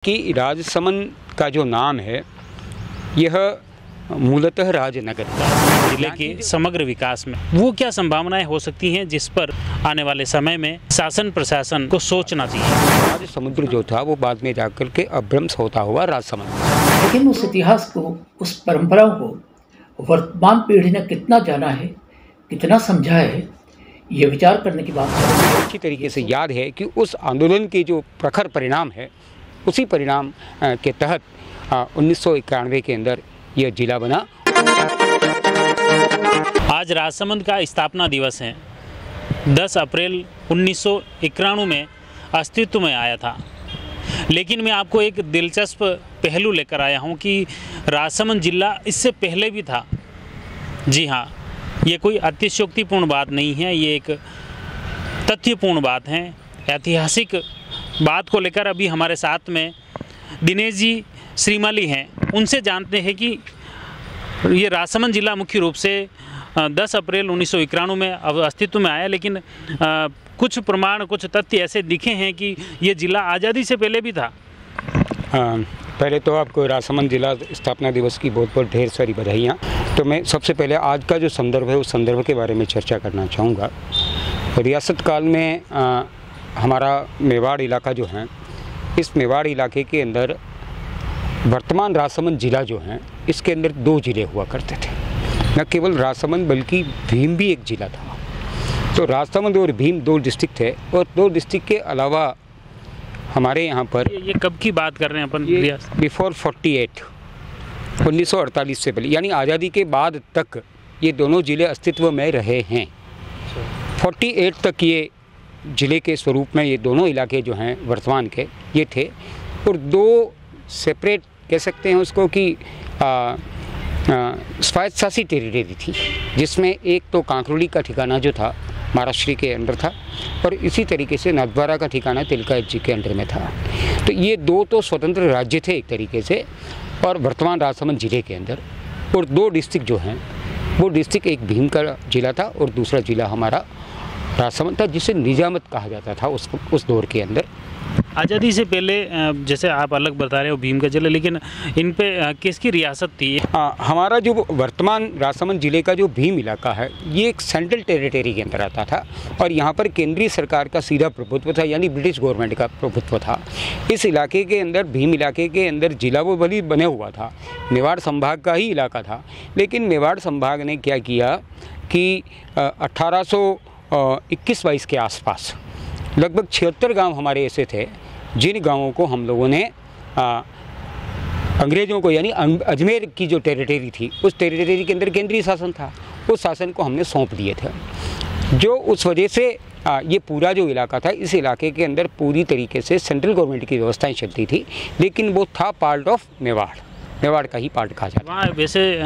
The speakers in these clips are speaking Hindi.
कि राजसमंद का जो नाम है यह मूलतः राजनगर जिले के समग्र विकास में वो क्या संभावनाएं हो सकती हैं जिस पर आने वाले समय में शासन प्रशासन को सोचना चाहिए। राज समुद्र जो था वो बाद में जाकर के अभ्रंश होता हुआ राजसमंद, लेकिन उस इतिहास को, उस परंपराओं को वर्तमान पीढ़ी ने कितना जाना है, कितना समझा है, ये विचार करने की बात है। अच्छी तरीके से याद है कि उस आंदोलन के जो प्रखर परिणाम है उसी परिणाम के तहत 1991 के अंदर यह जिला बना। आज राजसमंद का स्थापना दिवस है। 10 अप्रैल 1991 में अस्तित्व में आया था। लेकिन मैं आपको एक दिलचस्प पहलू लेकर आया हूं कि राजसमंद जिला इससे पहले भी था। जी हाँ, ये कोई अतिशयोक्तिपूर्ण बात नहीं है, ये एक तथ्यपूर्ण बात है। ऐतिहासिक बात को लेकर अभी हमारे साथ में दिनेश जी श्रीमाली हैं, उनसे जानते हैं कि ये राजसमंद जिला मुख्य रूप से 10 अप्रैल 1991 में अस्तित्व में आया, लेकिन कुछ प्रमाण, कुछ तथ्य ऐसे दिखे हैं कि ये जिला आज़ादी से पहले भी था। पहले तो आपको राजसमंद जिला स्थापना दिवस की बहुत बहुत ढेर सारी बधाइयाँ। तो मैं सबसे पहले आज का जो संदर्भ है उस संदर्भ के बारे में चर्चा करना चाहूँगा। रियासत काल में हमारा मेवाड़ इलाका जो है, इस मेवाड़ इलाके के अंदर वर्तमान राजसमंद जिला जो है इसके अंदर 2 ज़िले हुआ करते थे। न केवल राजसमंद बल्कि भीम भी एक ज़िला था। तो राजसमंद और भीम 2 डिस्ट्रिक्ट थे और 2 डिस्ट्रिक्ट के अलावा हमारे यहाँ पर ये कब की बात कर रहे हैं अपन? बिफोर 48, 1948 से पहले, यानी आज़ादी के बाद तक ये दोनों ज़िले अस्तित्व में रहे हैं। 48 तक ये ज़िले के स्वरूप में ये दोनों इलाके जो हैं वर्तमान के ये थे, और 2 सेपरेट कह सकते हैं उसको कि स्वायत्तशासी टेरिटरी थी, जिसमें एक तो कांकरोली का ठिकाना जो था महाराष्ट्र के अंडर था और इसी तरीके से नाथद्वारा का ठिकाना तिलकायत जी के अंडर में था। तो ये 2 तो स्वतंत्र राज्य थे एक तरीके से और वर्तमान राजसमंद जिले के अंदर, और 2 डिस्ट्रिक्ट जो हैं वो डिस्ट्रिक्ट एक भीम का जिला था और दूसरा जिला हमारा राजसमंद था, जिसे निजामत कहा जाता था उस दौर के अंदर। आज़ादी से पहले जैसे आप अलग बता रहे हो भीम का जिला, लेकिन इन पे किसकी रियासत थी? हमारा जो वर्तमान राजसमंद जिले का जो भीम इलाका है ये एक सेंट्रल टेरिटरी के अंदर आता था और यहाँ पर केंद्रीय सरकार का सीधा प्रभुत्व था, यानी ब्रिटिश गवर्नमेंट का प्रभुत्व था। इस इलाके के अंदर, भीम इलाके के अंदर जिला वो भले बने हुआ था, मेवाड़ संभाग का ही इलाका था, लेकिन मेवाड़ संभाग ने क्या किया कि 1821-22 के आसपास लगभग 76 गांव हमारे ऐसे थे जिन गांवों को हम लोगों ने अंग्रेज़ों को, यानी अजमेर की जो टेरिटरी थी उस टेरिटरी के अंदर केंद्रीय शासन था, उस शासन को हमने सौंप दिए थे। जो उस वजह से ये पूरा जो इलाका था, इस इलाके के अंदर पूरी तरीके से सेंट्रल गवर्नमेंट की व्यवस्थाएं चलती थी, लेकिन वो था पार्ट ऑफ मेवाड़ का ही पार्ट कहा जाता है। वहाँ वैसे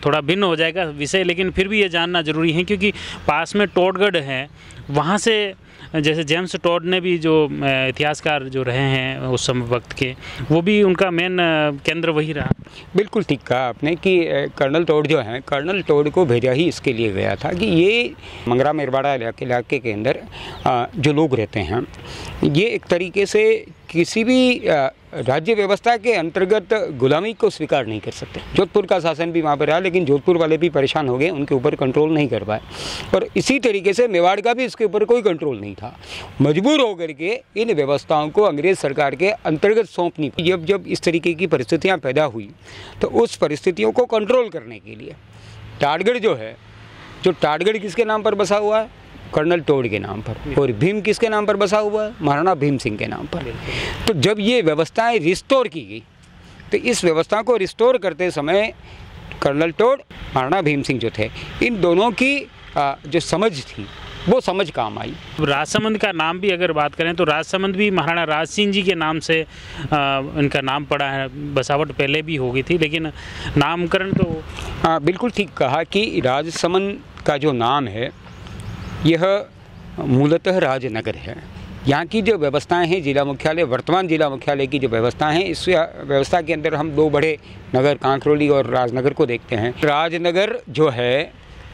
थोड़ा भिन्न हो जाएगा विषय, लेकिन फिर भी ये जानना जरूरी है क्योंकि पास में टोडगढ़ है, वहाँ से जैसे जेम्स टोड ने भी जो इतिहासकार जो रहे हैं उस समय वक्त के, वो भी उनका मेन केंद्र वही रहा। बिल्कुल ठीक कहा आपने कि कर्नल टोड जो हैं, कर्नल टोड को भेजा ही इसके लिए गया था कि ये मंगरा मेरवाड़ा इलाके के अंदर जो लोग रहते हैं ये एक तरीके से किसी भी राज्य व्यवस्था के अंतर्गत गुलामी को स्वीकार नहीं कर सकते। जोधपुर का शासन भी वहाँ पर रहा, लेकिन जोधपुर वाले भी परेशान हो गए, उनके ऊपर कंट्रोल नहीं कर पाए, और इसी तरीके से मेवाड़ का भी इसके ऊपर कोई कंट्रोल नहीं था। मजबूर होकर के इन व्यवस्थाओं को अंग्रेज़ सरकार के अंतर्गत सौंपनी। जब इस तरीके की परिस्थितियाँ पैदा हुई तो उस परिस्थितियों को कंट्रोल करने के लिए टाटगढ़ जो है, जो टाटगढ़ किसके नाम पर बसा हुआ है? कर्नल टोड के नाम पर, और भीम किसके नाम पर बसा हुआ है? महाराणा भीम सिंह के नाम पर। तो जब ये व्यवस्थाएं रिस्टोर की गई तो इस व्यवस्था को रिस्टोर करते समय कर्नल टोड, महाराणा भीम सिंह जो थे, इन दोनों की जो समझ थी वो समझ काम आई। राजसमंद का नाम भी अगर बात करें तो राजसमंद भी महाराणा राज सिंह जी के नाम से इनका नाम पड़ा है। बसावट पहले भी हो गई थी, लेकिन नामकरण तो बिल्कुल ठीक कहा कि राजसमंद का जो नाम है यह मूलतः राजनगर है। यहाँ की जो व्यवस्थाएं हैं, जिला मुख्यालय, वर्तमान जिला मुख्यालय की जो व्यवस्थाएं हैं, इस व्यवस्था के अंदर हम 2 बड़े नगर कांकरोली और राजनगर को देखते हैं।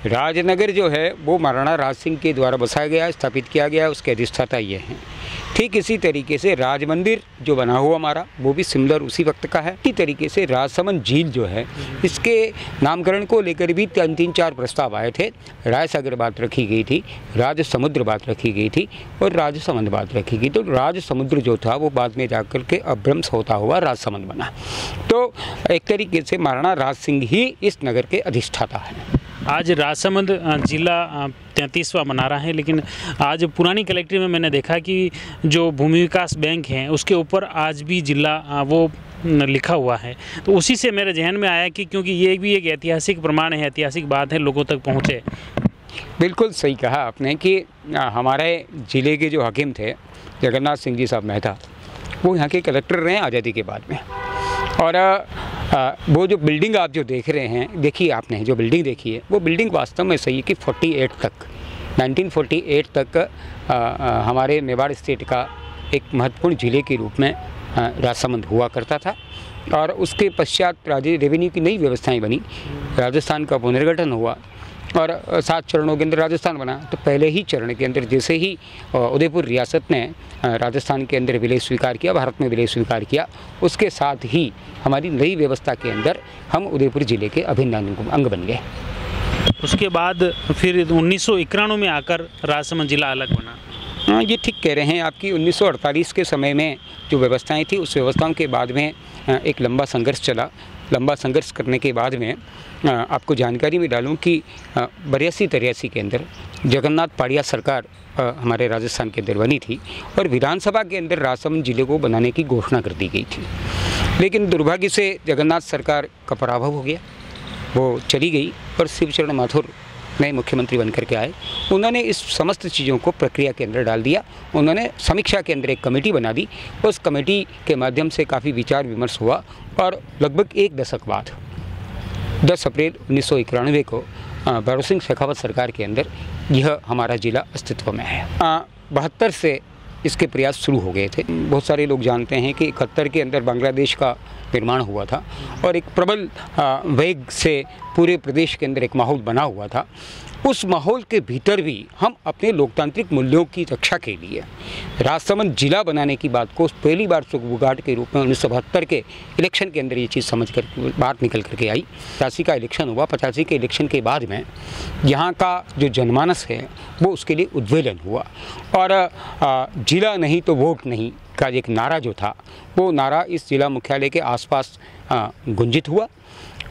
राजनगर जो है वो महाराणा राज सिंह के द्वारा बसाया गया, स्थापित किया गया, उसके अधिष्ठाता ये हैं। ठीक इसी तरीके से राज मंदिर जो बना हुआ हमारा वो भी सिमिलर उसी वक्त का है। इसी तरीके से राजसमंद झील जो है इसके नामकरण को लेकर भी 3-4 प्रस्ताव आए थे। रायसागर बात रखी गई थी, राज समुद्र बात रखी गई थी और राजसमंद बात रखी गई। तो राज समुद्र जो था वो बाद में जाकर के अभ्रंश होता हुआ राजसमंद बना। तो एक तरीके से महाराणा राज सिंह ही इस नगर के अधिष्ठाता है। आज राजसमंद जिला 33वां मना रहा है, लेकिन आज पुरानी कलेक्ट्री में मैंने देखा कि जो भूमि विकास बैंक है उसके ऊपर आज भी जिला वो लिखा हुआ है। तो उसी से मेरे जहन में आया कि क्योंकि ये भी एक ऐतिहासिक प्रमाण है, ऐतिहासिक बात है, लोगों तक पहुँचे। बिल्कुल सही कहा आपने कि हमारे ज़िले के जो हाकिम थे जगन्नाथ सिंह जी साहब मेहता, वो यहाँ के कलेक्टर रहे आज़ादी के बाद में। और वो जो बिल्डिंग आप जो देख रहे हैं, देखिए आपने जो बिल्डिंग देखी है वो बिल्डिंग वास्तव में सही है कि 1948 तक हमारे मेवाड़ स्टेट का एक महत्वपूर्ण ज़िले के रूप में राजसमंद हुआ करता था। और उसके पश्चात राज्य रेवेन्यू की नई व्यवस्थाएं बनी, राजस्थान का पुनर्गठन हुआ और 7 चरणों के अंदर राजस्थान बना। तो पहले ही चरण के अंदर जैसे ही उदयपुर रियासत ने राजस्थान के अंदर विलय स्वीकार किया, भारत में विलय स्वीकार किया, उसके साथ ही हमारी नई व्यवस्था के अंदर हम उदयपुर ज़िले के अभिन्न अंग बन गए। उसके बाद फिर 1991 में आकर राजसमंद जिला अलग बना। हाँ, ये ठीक कह रहे हैं आपकी। 1948 के समय में जो व्यवस्थाएं थी उस व्यवस्थाओं के बाद में एक लंबा संघर्ष चला। लंबा संघर्ष करने के बाद में आपको जानकारी में डालूं कि 82-83 के अंदर जगन्नाथ पाड़िया सरकार हमारे राजस्थान के अंदर बनी थी और विधानसभा के अंदर राजसमंद जिले को बनाने की घोषणा कर दी गई थी। लेकिन दुर्भाग्य से जगन्नाथ सरकार का पराभव हो गया, वो चली गई और शिवचरण माथुर नए मुख्यमंत्री बनकर के आए। उन्होंने इस समस्त चीज़ों को प्रक्रिया के अंदर डाल दिया। उन्होंने समीक्षा के अंदर एक कमेटी बना दी। उस कमेटी के माध्यम से काफ़ी विचार विमर्श हुआ और लगभग 1 दशक बाद 10 अप्रैल 1991 को भैरव सिंह शेखावत सरकार के अंदर यह हमारा ज़िला अस्तित्व में है। 72 से इसके प्रयास शुरू हो गए थे। बहुत सारे लोग जानते हैं कि 71 के अंदर बांग्लादेश का निर्माण हुआ था और एक प्रबल वेग से पूरे प्रदेश के अंदर एक माहौल बना हुआ था। उस माहौल के भीतर भी हम अपने लोकतांत्रिक मूल्यों की रक्षा के लिए राजसमंद जिला बनाने की बात को पहली बार सुगबुगाहट के रूप में 1972 के इलेक्शन के अंदर ये चीज़ समझ कर बात निकल करके आई। 85 का इलेक्शन हुआ। 85 के इलेक्शन के बाद में यहाँ का जो जनमानस है वो उसके लिए उद्वेलन हुआ और जिला नहीं तो वोट नहीं का एक नारा जो था वो नारा इस जिला मुख्यालय के आसपास गुंजित हुआ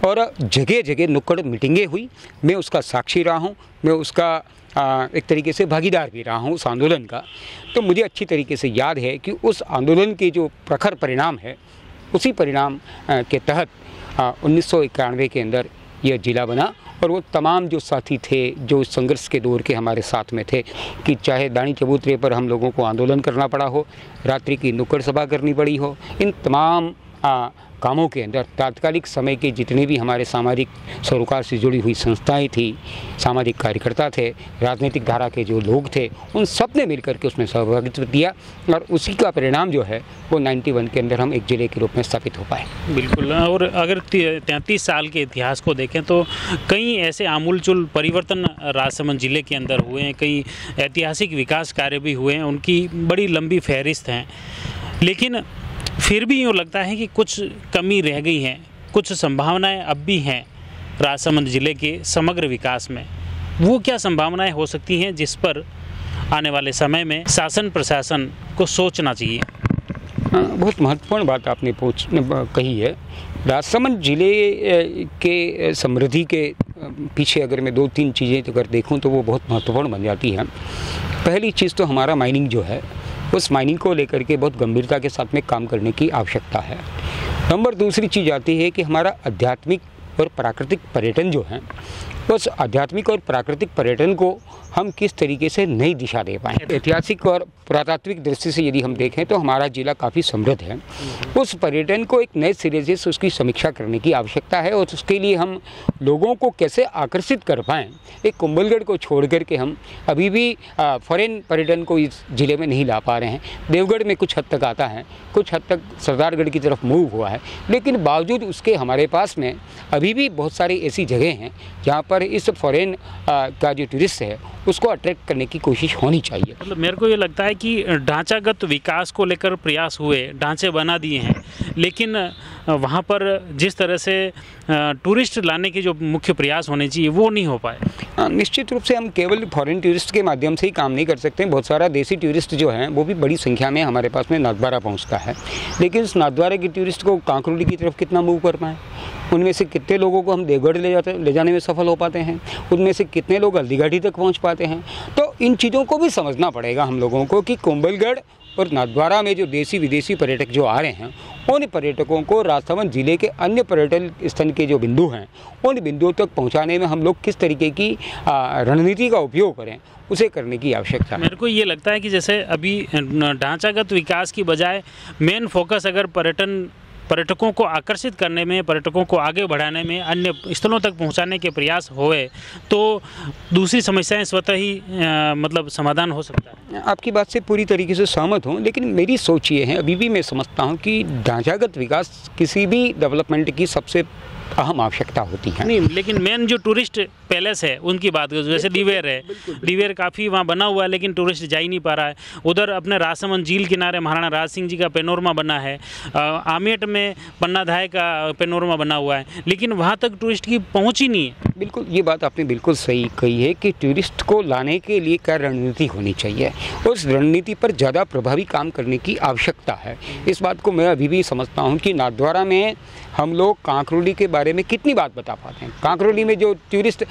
और जगह जगह नुक्कड़ मीटिंगें हुई। मैं उसका साक्षी रहा हूँ, मैं उसका एक तरीके से भागीदार भी रहा हूँ उस आंदोलन का। तो मुझे अच्छी तरीके से याद है कि उस आंदोलन के जो प्रखर परिणाम है उसी परिणाम के तहत 1991 के अंदर यह जिला बना। और वो तमाम जो साथी थे जो संघर्ष के दौर के हमारे साथ में थे कि चाहे दानी चबूतरे पर हम लोगों को आंदोलन करना पड़ा हो, रात्रि की नुक्कड़ सभा करनी पड़ी हो, इन तमाम कामों के अंदर तात्कालिक समय के जितने भी हमारे सामाजिक सरोकार से जुड़ी हुई संस्थाएं थी, सामाजिक कार्यकर्ता थे, राजनीतिक धारा के जो लोग थे, उन सब ने मिलकर के उसमें सहभागित्व दिया और उसी का परिणाम जो है वो 91 के अंदर हम एक ज़िले के रूप में स्थापित हो पाए। बिल्कुल। और अगर 33 साल के इतिहास को देखें तो कई ऐसे आमूलचूल परिवर्तन राजसमंद ज़िले के अंदर हुए हैं, कई ऐतिहासिक विकास कार्य भी हुए हैं, उनकी बड़ी लंबी फहरिस्त हैं। लेकिन फिर भी यूँ लगता है कि कुछ कमी रह गई है, कुछ संभावनाएं अब भी हैं राजसमंद ज़िले के समग्र विकास में। वो क्या संभावनाएं हो सकती हैं जिस पर आने वाले समय में शासन प्रशासन को सोचना चाहिए? बहुत महत्वपूर्ण बात आपने कही है। राजसमंद ज़िले के समृद्धि के पीछे अगर मैं 2-3 चीज़ें अगर देखूं तो वो बहुत महत्वपूर्ण बन जाती हैं। पहली चीज़ तो हमारा माइनिंग जो है उस माइनिंग को लेकर के बहुत गंभीरता के साथ में काम करने की आवश्यकता है। नंबर दूसरी चीज़ आती है कि हमारा आध्यात्मिक और प्राकृतिक पर्यटन जो है उस आध्यात्मिक और प्राकृतिक पर्यटन को हम किस तरीके से नई दिशा दे पाएँ। ऐतिहासिक और पुरातात्विक दृष्टि से यदि हम देखें तो हमारा जिला काफ़ी समृद्ध है। उस पर्यटन को एक नए सिरे से उसकी समीक्षा करने की आवश्यकता है और उसके लिए हम लोगों को कैसे आकर्षित कर पाएँ। एक कुंभलगढ़ को छोड़ कर के हम अभी भी फॉरेन पर्यटन को इस ज़िले में नहीं ला पा रहे हैं। देवगढ़ में कुछ हद तक आता है, कुछ हद तक सरदारगढ़ की तरफ मूव हुआ है, लेकिन बावजूद उसके हमारे पास में अभी भी बहुत सारी ऐसी जगह हैं जहाँ पर पर इस फॉरेन का जो टूरिस्ट है उसको अट्रैक्ट करने की कोशिश होनी चाहिए। मतलब मेरे को ये लगता है कि ढांचागत विकास को लेकर प्रयास हुए, ढांचे बना दिए हैं, लेकिन वहाँ पर जिस तरह से टूरिस्ट लाने के जो मुख्य प्रयास होने चाहिए वो नहीं हो पाए। निश्चित रूप से हम केवल फॉरेन टूरिस्ट के माध्यम से ही काम नहीं कर सकते। बहुत सारा देसी टूरिस्ट जो है वो भी बड़ी संख्या में हमारे पास में नाथद्वारा पहुँचता है, लेकिन उस नाथद्वारा के टूरिस्ट को कांकरोली की तरफ कितना मूव कर पाएँ, उनमें से कितने लोगों को हम देवगढ़ ले जाने में सफल हो पाते हैं, उनमें से कितने लोग हल्दीघाटी तक पहुंच पाते हैं। तो इन चीज़ों को भी समझना पड़ेगा हम लोगों को कि कुंभलगढ़ और नाथद्वारा में जो देसी विदेशी पर्यटक जो आ रहे हैं उन पर्यटकों को राजसमंद जिले के अन्य पर्यटन स्थल के जो बिंदु हैं उन बिंदुओं तक पहुंचाने में हम लोग किस तरीके की रणनीति का उपयोग करें, उसे करने की आवश्यकता है। मेरे को ये लगता है कि जैसे अभी ढांचागत विकास की बजाय मेन फोकस अगर पर्यटकों को आकर्षित करने में, पर्यटकों को आगे बढ़ाने में, अन्य स्थलों तक पहुंचाने के प्रयास होए तो दूसरी समस्याएं स्वतः ही मतलब समाधान हो सकता है। आपकी बात से पूरी तरीके से सहमत हूं, लेकिन मेरी सोच ये है, अभी भी मैं समझता हूं कि ढांचागत विकास किसी भी डेवलपमेंट की सबसे अहम आवश्यकता होती है। नहीं, लेकिन मेन जो टूरिस्ट पैलेस है उनकी बात करें, जैसे डिवेयर है, डिवेयर काफ़ी वहाँ बना हुआ है लेकिन टूरिस्ट जा ही नहीं पा रहा है। उधर अपने राजसमंद झील किनारे महाराणा राज सिंह जी का पेनोरमा बना है, आमेट में पन्ना धाय का पेनोरमा बना हुआ है, लेकिन वहाँ तक टूरिस्ट की पहुँच ही नहीं है। बिल्कुल, ये बात आपने बिल्कुल सही कही है कि टूरिस्ट को लाने के लिए क्या रणनीति होनी चाहिए, उस रणनीति पर ज़्यादा प्रभावी काम करने की आवश्यकता है। इस बात को मैं अभी भी समझता हूँ कि नाथद्वारा में हम लोग कांकरोली के बारे में कितनी बात बता पाते हैं। कांकरोली में जो टूरिस्ट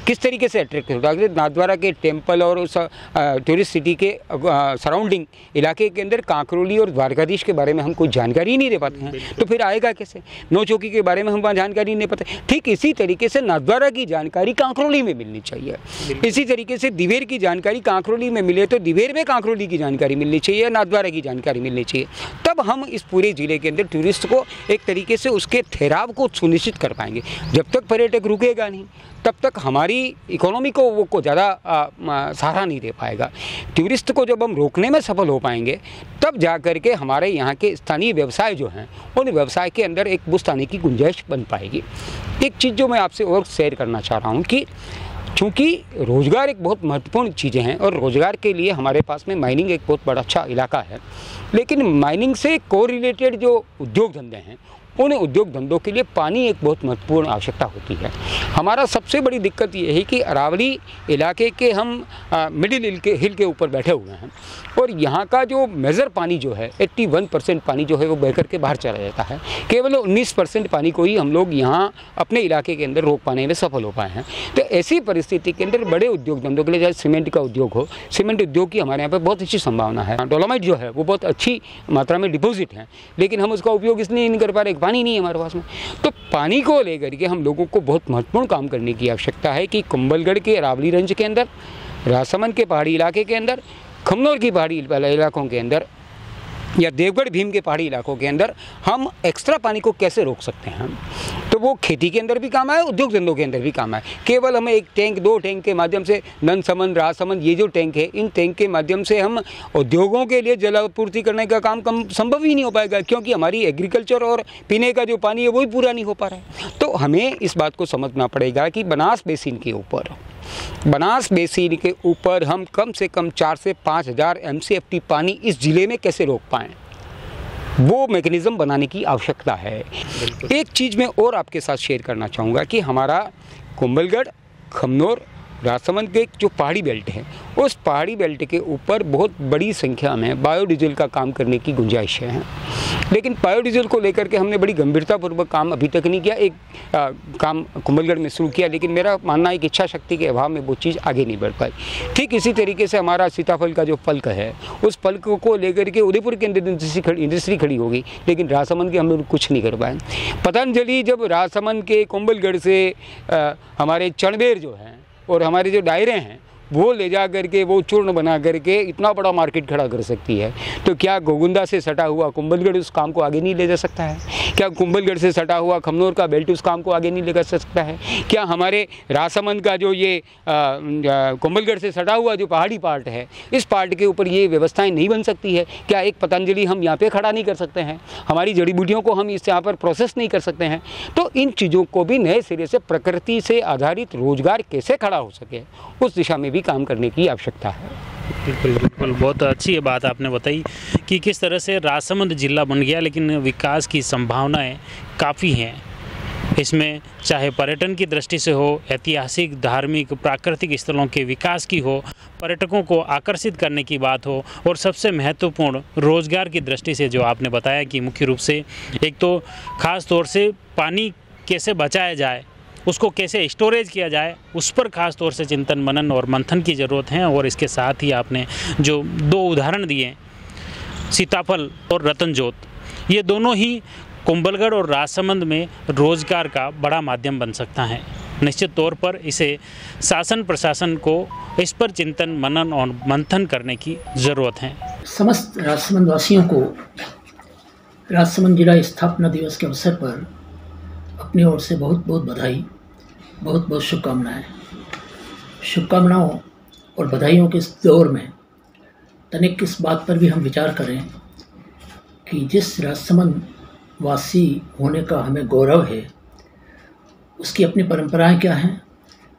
किस तरीके से अट्रैक्ट होता है, नाथद्वारा के टेम्पल और उस टूरिस्ट सिटी के सराउंडिंग इलाके के अंदर कांकरोली और द्वारकाधीश के बारे में हम कोई जानकारी नहीं दे पाते हैं, तो फिर आएगा कैसे। नौचौकी के बारे में हम वहाँ जानकारी नहीं पाते। ठीक इसी तरीके से नाथद्वारा की जानकारी कांकरोली में मिलनी चाहिए। इसी तरीके से दिवेर की जानकारी कांकरोली में मिले तो दिवेर में कांकरोली की जानकारी मिलनी चाहिए, नाथद्वारा की जानकारी मिलनी चाहिए। तब हम इस पूरे ज़िले के अंदर टूरिस्ट को एक तरीके से उसके ठहराव को सुनिश्चित कर पाएंगे। जब तक पर्यटक रुकेगा नहीं तब तक हमारी इकोनॉमी को वो ज़्यादा सहारा नहीं दे पाएगा। टूरिस्ट को जब हम रोकने में सफल हो पाएंगे तब जा कर के हमारे यहाँ के स्थानीय व्यवसाय जो हैं उन व्यवसाय के अंदर एक बूस्ट आने की गुंजाइश बन पाएगी। एक चीज़ जो मैं आपसे और शेयर करना चाह रहा हूँ कि चूँकि रोज़गार एक बहुत महत्वपूर्ण चीज़ें हैं और रोज़गार के लिए हमारे पास में माइनिंग एक बहुत बड़ा अच्छा इलाका है, लेकिन माइनिंग से कोरिलेटेड जो उद्योग धंधे हैं उन उद्योग धंधों के लिए पानी एक बहुत महत्वपूर्ण आवश्यकता होती है। हमारा सबसे बड़ी दिक्कत ये है कि अरावली इलाके के हम मिडिल हिल के ऊपर बैठे हुए हैं और यहाँ का जो मेजर पानी जो है 81% पानी जो है वो बह करके बाहर चला जाता है। केवल 19% पानी को ही हम लोग यहाँ अपने इलाके के अंदर रोक पाने में सफल हो पाए हैं। तो ऐसी परिस्थिति के अंदर बड़े उद्योग धंधों के लिए, चाहे सीमेंट का उद्योग हो, सीमेंट उद्योग की हमारे यहाँ पर बहुत अच्छी संभावना है। डोलोमाइट जो है वो बहुत अच्छी मात्रा में डिपॉजिट है, लेकिन हम उसका उपयोग इसलिए नहीं कर पा रहे, पानी नहीं है हमारे पास में। तो पानी को लेकर के हम लोगों को बहुत महत्वपूर्ण काम करने की आवश्यकता है कि कुंभलगढ़ के अरावली रेंज के अंदर, राजसमंद के पहाड़ी इलाके के अंदर, खमनोर की पहाड़ी इलाकों के अंदर या देवगढ़ भीम के पहाड़ी इलाकों के अंदर हम एक्स्ट्रा पानी को कैसे रोक सकते हैं। तो वो खेती के अंदर भी काम आए, उद्योग धंधों के अंदर भी काम आए। केवल हमें एक टैंक, 2 टैंक के माध्यम से, नंदसमंद, राजसमंद, ये जो टैंक है, इन टैंक के माध्यम से हम उद्योगों के लिए जल आपूर्ति करने का काम संभव ही नहीं हो पाएगा, क्योंकि हमारी एग्रीकल्चर और पीने का जो पानी है वही पूरा नहीं हो पा रहा है। तो हमें इस बात को समझना पड़ेगा कि बनास बेसिन के ऊपर हम कम से कम 4 से 5 हज़ार MCFT पानी इस ज़िले में कैसे रोक पाएँ, वो मैकेनिज़्म बनाने की आवश्यकता है। एक चीज़ मैं और आपके साथ शेयर करना चाहूँगा कि हमारा कुंभलगढ़, खमनोर, राजसमंद के जो पहाड़ी बेल्ट है, उस पहाड़ी बेल्ट के ऊपर बहुत बड़ी संख्या में बायोडीजल का काम करने की गुंजाइश है। लेकिन बायोडीजल को लेकर के हमने बड़ी गंभीरतापूर्वक काम अभी तक नहीं किया। एक काम कुंभलगढ़ में शुरू किया, लेकिन मेरा मानना है कि इच्छा शक्ति के अभाव में वो चीज़ आगे नहीं बढ़ पाई। ठीक इसी तरीके से हमारा सीताफल का जो पल्क है, उस पल्क को लेकर के उदयपुर के अंदर इंडस्ट्री खड़ी होगी, लेकिन राजसमंद के हम लोग कुछ नहीं कर पाए। पतंजलि जब राजसमंद के कुंभलगढ़ से हमारे चणबेर जो हैं और हमारे जो दायरे हैं वो ले जा करके वो चूर्ण बना करके इतना बड़ा मार्केट खड़ा कर सकती है, तो क्या गोगुंदा से सटा हुआ कुंभलगढ़ उस काम को आगे नहीं ले जा सकता है? क्या कुंभलगढ़ से सटा हुआ खमनोर का बेल्ट उस काम को आगे नहीं ले जा सकता है? क्या हमारे राजसमंद का जो ये कुंभलगढ़ से सटा हुआ जो पहाड़ी पार्ट है, इस पार्ट के ऊपर ये व्यवस्थाएं नहीं बन सकती है? क्या एक पतंजलि हम यहाँ पे खड़ा नहीं कर सकते हैं? हमारी जड़ी बूटियों को हम इस यहाँ पर प्रोसेस नहीं कर सकते हैं? तो इन चीज़ों को भी नए सिरे से प्रकृति से आधारित रोजगार कैसे खड़ा हो सके, उस दिशा में भी काम करने की आवश्यकता है। बिल्कुल बिल्कुल, बहुत अच्छी ये बात आपने बताई कि किस तरह से राजसमंद जिला बन गया, लेकिन विकास की संभावनाएं काफ़ी हैं इसमें, चाहे पर्यटन की दृष्टि से हो, ऐतिहासिक, धार्मिक, प्राकृतिक स्थलों के विकास की हो, पर्यटकों को आकर्षित करने की बात हो, और सबसे महत्वपूर्ण रोजगार की दृष्टि से जो आपने बताया कि मुख्य रूप से एक तो खास तौर से पानी कैसे बचाया जाए, उसको कैसे स्टोरेज किया जाए, उस पर खास तौर से चिंतन मनन और मंथन की ज़रूरत है। और इसके साथ ही आपने जो 2 उदाहरण दिए, सीताफल और रतनजोत, ये दोनों ही कुंभलगढ़ और राजसमंद में रोजगार का बड़ा माध्यम बन सकता है। निश्चित तौर पर इसे शासन प्रशासन को इस पर चिंतन मनन और मंथन करने की ज़रूरत है। समस्त राजसमंद वासियों को राजसमंद जिला स्थापना दिवस के अवसर पर अपनी ओर से बहुत बहुत बधाई, बहुत बहुत शुभकामनाएं। शुभकामनाओं और बधाइयों के इस दौर में तनिक इस बात पर भी हम विचार करें कि जिस राजसमंद वासी होने का हमें गौरव है, उसकी अपनी परंपराएं क्या हैं,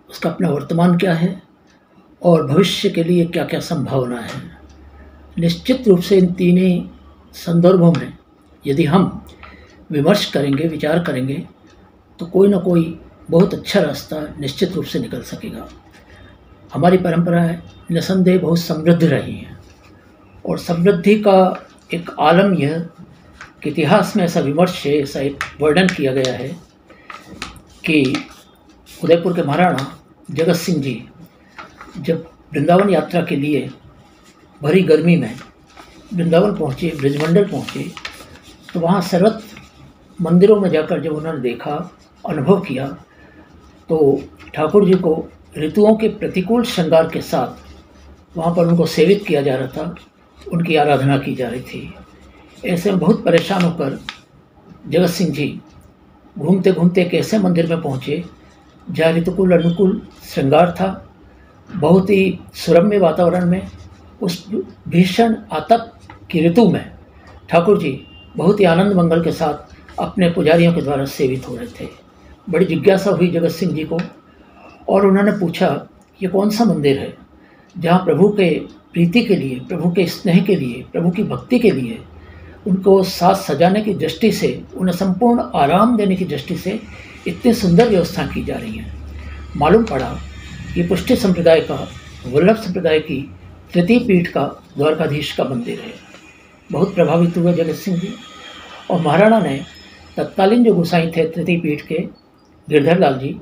उसका अपना वर्तमान क्या है और भविष्य के लिए क्या क्या संभावना है। निश्चित रूप से इन तीनों संदर्भों में यदि हम विमर्श करेंगे, विचार करेंगे, तो कोई ना कोई बहुत अच्छा रास्ता निश्चित रूप से निकल सकेगा। हमारी परंपराएं निसंदेह बहुत समृद्ध रही हैं, और समृद्धि का एक आलम यह कि इतिहास में ऐसा विमर्श है, ऐसा एक वर्णन किया गया है कि उदयपुर के महाराणा जगत सिंह जी जब वृंदावन यात्रा के लिए भरी गर्मी में वृंदावन पहुँचे, ब्रजमंडल पहुँचे, तो वहाँ सर्वत्र मंदिरों में जाकर जब उन्होंने देखा, अनुभव किया, तो ठाकुर जी को ऋतुओं के प्रतिकूल श्रृंगार के साथ वहाँ पर उनको सेवित किया जा रहा था, उनकी आराधना की जा रही थी। ऐसे में बहुत परेशान होकर जगत सिंह जी घूमते घूमते एक ऐसे मंदिर में पहुँचे जहाँ ऋतुकुल अनुकूल श्रृंगार था। बहुत ही सुरम्य वातावरण में उस भीषण आतप की ऋतु में ठाकुर जी बहुत ही आनंद मंगल के साथ अपने पुजारियों के द्वारा सेवित हो रहे थे। बड़ी जिज्ञासा हुई जगत सिंह जी को, और उन्होंने पूछा ये कौन सा मंदिर है जहाँ प्रभु के प्रीति के लिए, प्रभु के स्नेह के लिए, प्रभु की भक्ति के लिए, उनको साथ सजाने की दृष्टि से, उन्हें संपूर्ण आराम देने की दृष्टि से इतनी सुंदर व्यवस्था की जा रही है। मालूम पड़ा कि पुष्टि संप्रदाय का, वल्लभ संप्रदाय की तृतीय पीठ का द्वारकाधीश का मंदिर है। बहुत प्रभावित हुए जगत सिंह जी, और महाराणा ने तत्कालीन जो गोसाई थे तृतीय पीठ के, गिरधर लाल जी,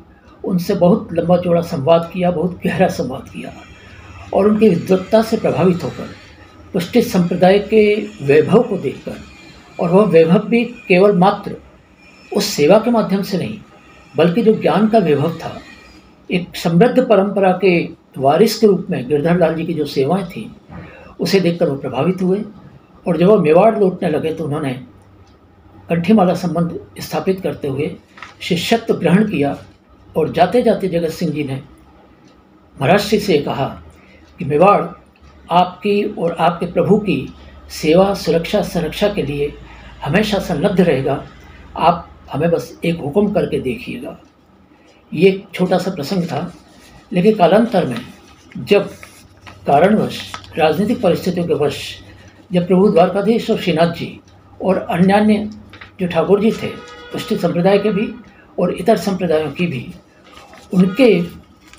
उनसे बहुत लंबा चौड़ा संवाद किया, बहुत गहरा संवाद किया, और उनकी विद्वत्ता से प्रभावित होकर पुष्टि संप्रदाय के वैभव को देखकर, और वह वैभव भी केवल मात्र उस सेवा के माध्यम से नहीं, बल्कि जो ज्ञान का वैभव था, एक समृद्ध परंपरा के वारिस के रूप में गिरधर लाल जी की जो सेवाएं थी, उसे देखकर वो प्रभावित हुए। और जब वो मेवाड़ लौटने लगे तो उन्होंने कंठीमाला संबंध स्थापित करते हुए शिष्यत्व ग्रहण किया, और जाते जाते जगत सिंह जी ने महाराज श्री से कहा कि मेवाड़ आपकी और आपके प्रभु की सेवा, सुरक्षा, संरक्षा के लिए हमेशा संलग्न रहेगा, आप हमें बस एक हुक्म करके देखिएगा। ये एक छोटा सा प्रसंग था, लेकिन कालांतर में जब कारणवश, राजनीतिक परिस्थितियों के वश, जब प्रभु द्वारकाधीश और श्रीनाथ जी और अन्य जो ठाकुर जी थे, पुष्टि संप्रदाय के भी और इतर संप्रदायों की भी, उनके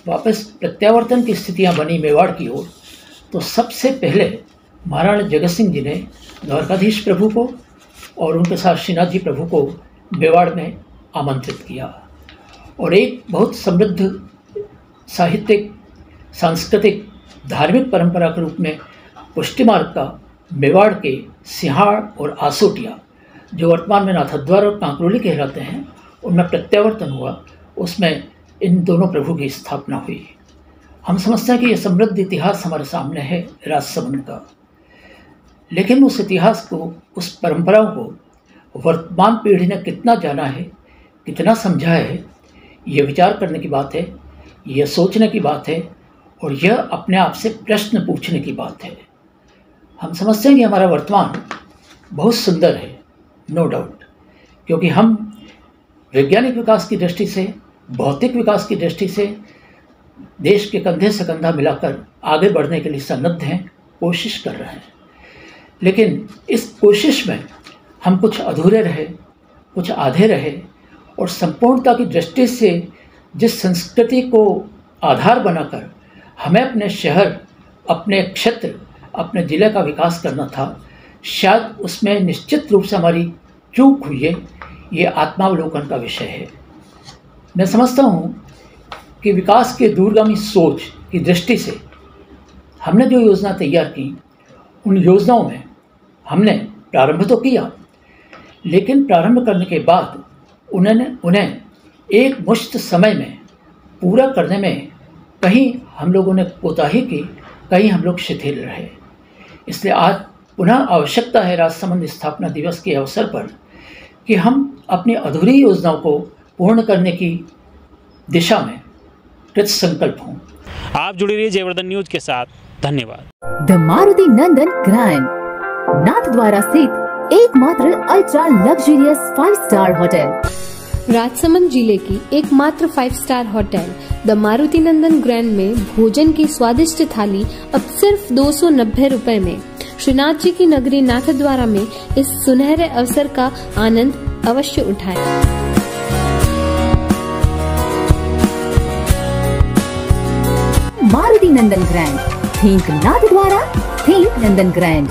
वापस प्रत्यावर्तन की स्थितियां बनी मेवाड़ की ओर, तो सबसे पहले महाराणा जगत सिंह जी ने द्वारकाधीश प्रभु को और उनके साथ श्रीनाथ जी प्रभु को मेवाड़ में आमंत्रित किया, और एक बहुत समृद्ध साहित्यिक, सांस्कृतिक, धार्मिक परंपरा के रूप में पुष्टि मार्ग का मेवाड़ के सिंहाड़ और आसोटिया, जो वर्तमान में नाथद्वार और कांकरोली कहलाते हैं, उनमें प्रत्यावर्तन हुआ। उसमें इन दोनों प्रभु की स्थापना हुई, हम समझते हैं कि यह समृद्ध इतिहास हमारे सामने है राजसमंद का, लेकिन उस इतिहास को, उस परंपराओं को वर्तमान पीढ़ी ने कितना जाना है, कितना समझा है, यह विचार करने की बात है, यह सोचने की बात है और यह अपने आप से प्रश्न पूछने की बात है। हम समझते हैं कि हमारा वर्तमान बहुत सुंदर है, नो डाउट, क्योंकि हम वैज्ञानिक विकास की दृष्टि से, भौतिक विकास की दृष्टि से देश के कंधे से कंधा मिलाकर आगे बढ़ने के लिए सन्नद्ध हैं, कोशिश कर रहे हैं। लेकिन इस कोशिश में हम कुछ अधूरे रहे, कुछ आधे रहे और संपूर्णता की दृष्टि से जिस संस्कृति को आधार बनाकर हमें अपने शहर, अपने क्षेत्र, अपने ज़िले का विकास करना था, शायद उसमें निश्चित रूप से हमारी चूक हुई है। ये आत्मावलोकन का विषय है। मैं समझता हूँ कि विकास के दूरगामी सोच की दृष्टि से हमने जो योजना तैयार की, उन योजनाओं में हमने प्रारंभ तो किया, लेकिन प्रारंभ करने के बाद उन्हें एक मुश्त समय में पूरा करने में कहीं हम लोगों ने कोताही की, कहीं हम लोग शिथिल रहे। इसलिए आज पुनः आवश्यकता है राजसमंद स्थापना दिवस के अवसर पर कि हम अपनी अधूरी योजनाओं को पूर्ण करने की दिशा में कृत संकल्प हों। आप जुड़े रहिए जयवर्धन न्यूज के साथ। धन्यवाद। The Maruti Nandan grand, Nathdwara स्थित एकमात्र ultra luxurious 5 star hotel. Rajsamand जिले की एकमात्र 5 star hotel the Maruti Nandan grand में भोजन की स्वादिष्ट थाली अब सिर्फ 290 रुपए में। श्रीनाथ जी की नगरी नाथद्वारा में इस सुनहरे अवसर का आनंद अवश्य उठाएं। मारुति नंदन ग्रैंड, थिंक नाथद्वारा, थिंक नंदन ग्रैंड।